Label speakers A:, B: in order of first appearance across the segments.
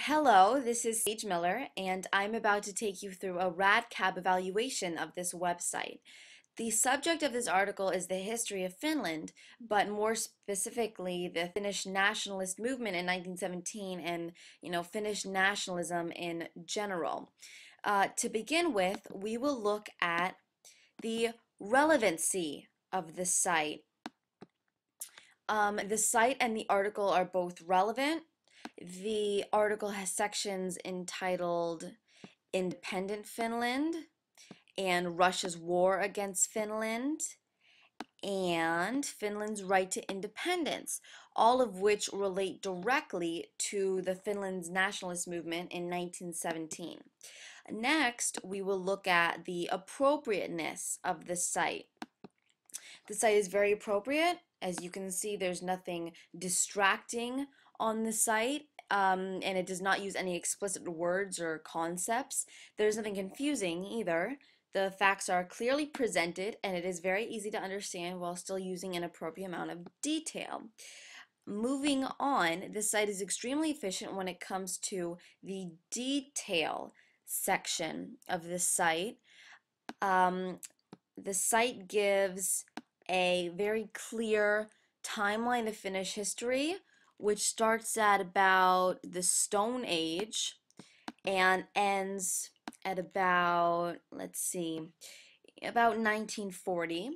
A: Hello, this is Sage Miller, and I'm about to take you through a RADCAB evaluation of this website. The subject of this article is the history of Finland, but more specifically, the Finnish nationalist movement in 1917 and, Finnish nationalism in general. To begin with, we will look at the relevancy of the site. The site and the article are both relevant. The article has sections entitled Independent Finland and Russia's War Against Finland and Finland's Right to Independence, all of which relate directly to the Finland's nationalist movement in 1917. Next, we will look at the appropriateness of the site. The site is very appropriate. As you can see, there's nothing distracting on the site, and it does not use any explicit words or concepts. There's nothing confusing either. The facts are clearly presented, and it is very easy to understand while still using an appropriate amount of detail. Moving on, this site is extremely efficient when it comes to the detail section of the site. The site gives a very clear timeline of Finnish history, which starts at about the Stone Age and ends at about, about 1940.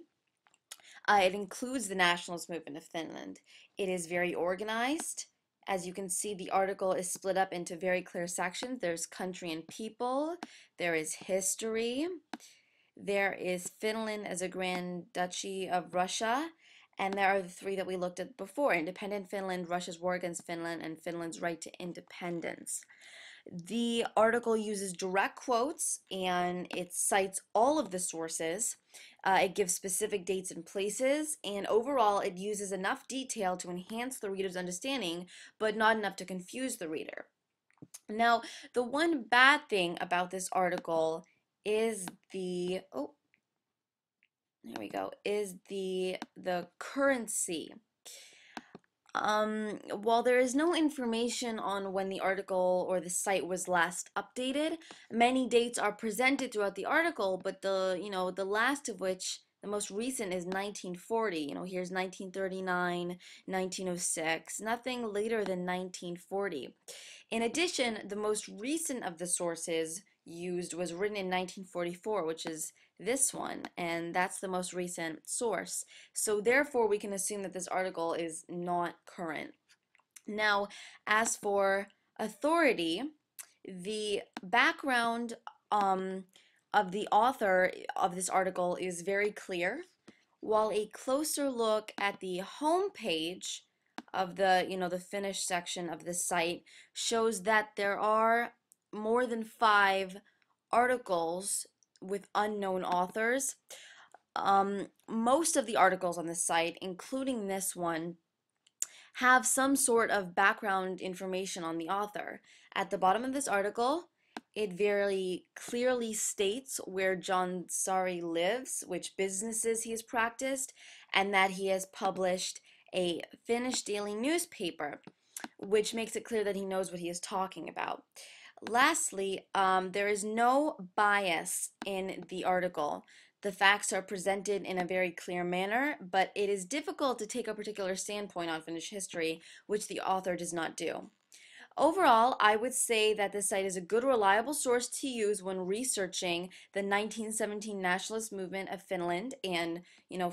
A: It includes the nationalist movement of Finland. It is very organized. As you can see, the article is split up into very clear sections. There's country and people, there is history, there is Finland as a Grand Duchy of Russia, and there are the three that we looked at before: Independent Finland, Russia's War Against Finland, and Finland's Right to Independence. The article uses direct quotes and it cites all of the sources. It gives specific dates and places, and overall it uses enough detail to enhance the reader's understanding, but not enough to confuse the reader. Now, the one bad thing about this article is the currency. While there is no information on when the article or the site was last updated, many dates are presented throughout the article, but the last of which, the most recent, is 1940. Here's 1939, 1906, nothing later than 1940. In addition, the most recent of the sources used was written in 1944, which is this one, and that's the most recent source. So therefore, we can assume that this article is not current. Now, as for authority, the background of the author of this article is very clear, while a closer look at the home page of the Finnish section of the site shows that there are more than 5 articles with unknown authors. Most of the articles on the site, including this one, have some sort of background information on the author. At the bottom of this article, it very clearly states where John Sari lives, which businesses he has practiced, and that he has published a Finnish daily newspaper, which makes it clear that he knows what he is talking about. Lastly, there is no bias in the article. The facts are presented in a very clear manner, but it is difficult to take a particular standpoint on Finnish history, which the author does not do. Overall, I would say that this site is a good, reliable source to use when researching the 1917 nationalist movement of Finland and,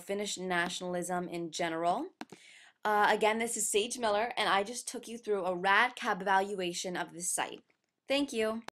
A: Finnish nationalism in general. Again, this is Sage Miller, and I just took you through a RADCAB evaluation of this site. Thank you.